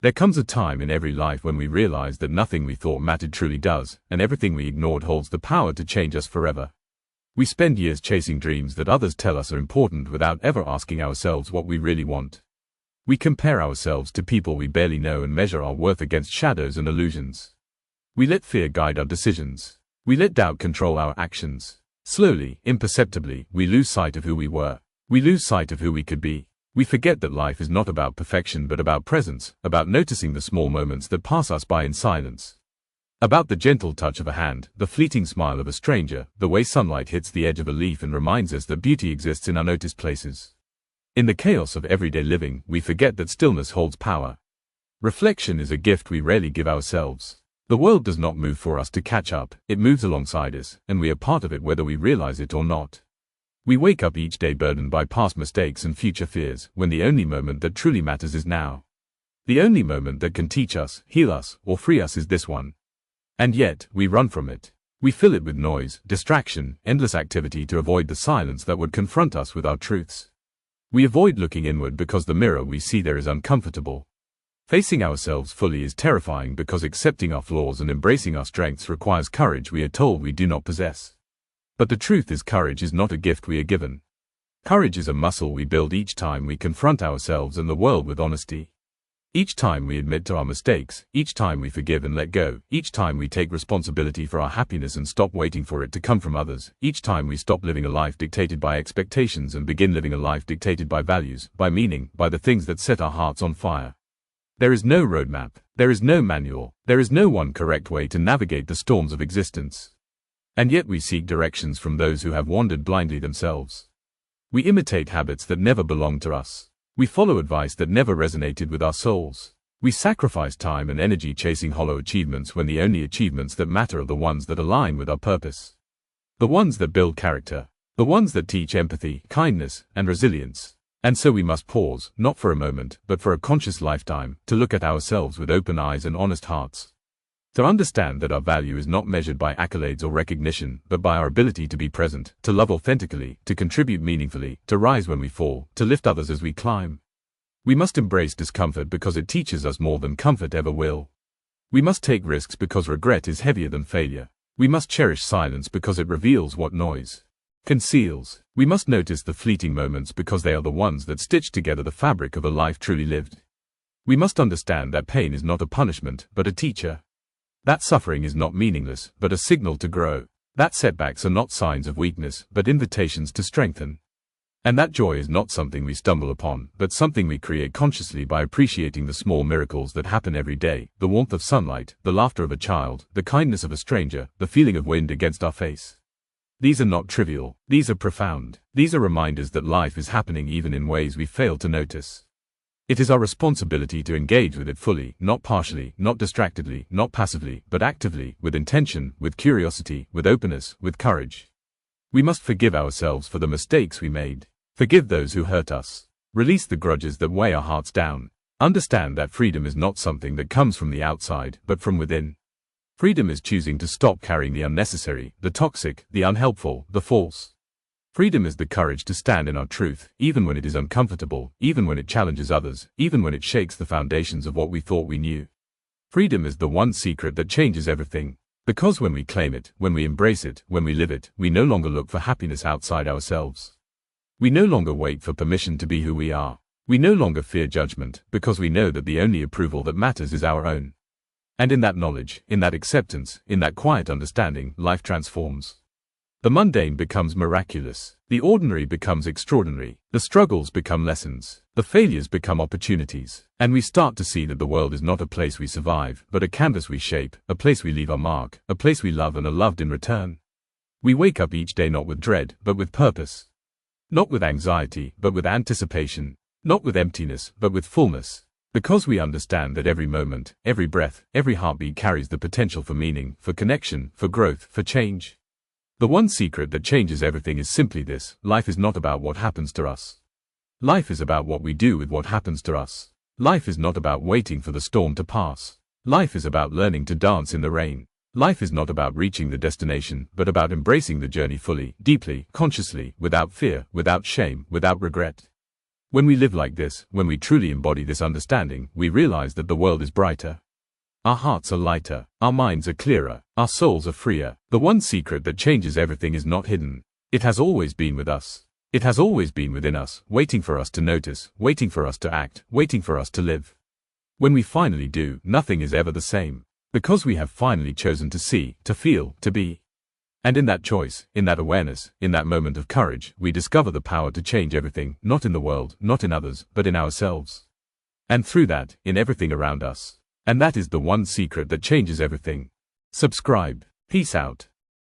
There comes a time in every life when we realize that nothing we thought mattered truly does, and everything we ignored holds the power to change us forever. We spend years chasing dreams that others tell us are important without ever asking ourselves what we really want. We compare ourselves to people we barely know and measure our worth against shadows and illusions. We let fear guide our decisions. We let doubt control our actions. Slowly, imperceptibly, we lose sight of who we were. We lose sight of who we could be. We forget that life is not about perfection but about presence, about noticing the small moments that pass us by in silence. About the gentle touch of a hand, the fleeting smile of a stranger, the way sunlight hits the edge of a leaf and reminds us that beauty exists in unnoticed places. In the chaos of everyday living, we forget that stillness holds power. Reflection is a gift we rarely give ourselves. The world does not move for us to catch up, it moves alongside us, and we are part of it whether we realize it or not. We wake up each day burdened by past mistakes and future fears, when the only moment that truly matters is now. The only moment that can teach us, heal us, or free us is this one. And yet, we run from it. We fill it with noise, distraction, endless activity to avoid the silence that would confront us with our truths. We avoid looking inward because the mirror we see there is uncomfortable. Facing ourselves fully is terrifying because accepting our flaws and embracing our strengths requires courage we are told we do not possess. But the truth is, courage is not a gift we are given. Courage is a muscle we build each time we confront ourselves and the world with honesty. Each time we admit to our mistakes, each time we forgive and let go, each time we take responsibility for our happiness and stop waiting for it to come from others, each time we stop living a life dictated by expectations and begin living a life dictated by values, by meaning, by the things that set our hearts on fire. There is no roadmap, there is no manual, there is no one correct way to navigate the storms of existence. And yet we seek directions from those who have wandered blindly themselves. We imitate habits that never belonged to us. We follow advice that never resonated with our souls. We sacrifice time and energy chasing hollow achievements when the only achievements that matter are the ones that align with our purpose. The ones that build character. The ones that teach empathy, kindness, and resilience. And so we must pause, not for a moment, but for a conscious lifetime, to look at ourselves with open eyes and honest hearts. To understand that our value is not measured by accolades or recognition, but by our ability to be present, to love authentically, to contribute meaningfully, to rise when we fall, to lift others as we climb. We must embrace discomfort because it teaches us more than comfort ever will. We must take risks because regret is heavier than failure. We must cherish silence because it reveals what noise conceals. We must notice the fleeting moments because they are the ones that stitch together the fabric of a life truly lived. We must understand that pain is not a punishment, but a teacher. That suffering is not meaningless, but a signal to grow. That setbacks are not signs of weakness, but invitations to strengthen. And that joy is not something we stumble upon, but something we create consciously by appreciating the small miracles that happen every day, the warmth of sunlight, the laughter of a child, the kindness of a stranger, the feeling of wind against our face. These are not trivial, these are profound. These are reminders that life is happening even in ways we fail to notice. It is our responsibility to engage with it fully, not partially, not distractedly, not passively, but actively, with intention, with curiosity, with openness, with courage. We must forgive ourselves for the mistakes we made. Forgive those who hurt us. Release the grudges that weigh our hearts down. Understand that freedom is not something that comes from the outside, but from within. Freedom is choosing to stop carrying the unnecessary, the toxic, the unhelpful, the false. Freedom is the courage to stand in our truth, even when it is uncomfortable, even when it challenges others, even when it shakes the foundations of what we thought we knew. Freedom is the one secret that changes everything. Because when we claim it, when we embrace it, when we live it, we no longer look for happiness outside ourselves. We no longer wait for permission to be who we are. We no longer fear judgment, because we know that the only approval that matters is our own. And in that knowledge, in that acceptance, in that quiet understanding, life transforms. The mundane becomes miraculous, the ordinary becomes extraordinary, the struggles become lessons, the failures become opportunities, and we start to see that the world is not a place we survive, but a canvas we shape, a place we leave our mark, a place we love and are loved in return. We wake up each day not with dread, but with purpose. Not with anxiety, but with anticipation. Not with emptiness, but with fullness. Because we understand that every moment, every breath, every heartbeat carries the potential for meaning, for connection, for growth, for change. The one secret that changes everything is simply this: life is not about what happens to us. Life is about what we do with what happens to us. Life is not about waiting for the storm to pass. Life is about learning to dance in the rain. Life is not about reaching the destination, but about embracing the journey fully, deeply, consciously, without fear, without shame, without regret. When we live like this, when we truly embody this understanding, we realize that the world is brighter. Our hearts are lighter, our minds are clearer, our souls are freer. The one secret that changes everything is not hidden. It has always been with us. It has always been within us, waiting for us to notice, waiting for us to act, waiting for us to live. When we finally do, nothing is ever the same. Because we have finally chosen to see, to feel, to be. And in that choice, in that awareness, in that moment of courage, we discover the power to change everything, not in the world, not in others, but in ourselves. And through that, in everything around us. And that is the one secret that changes everything. Subscribe. Peace out.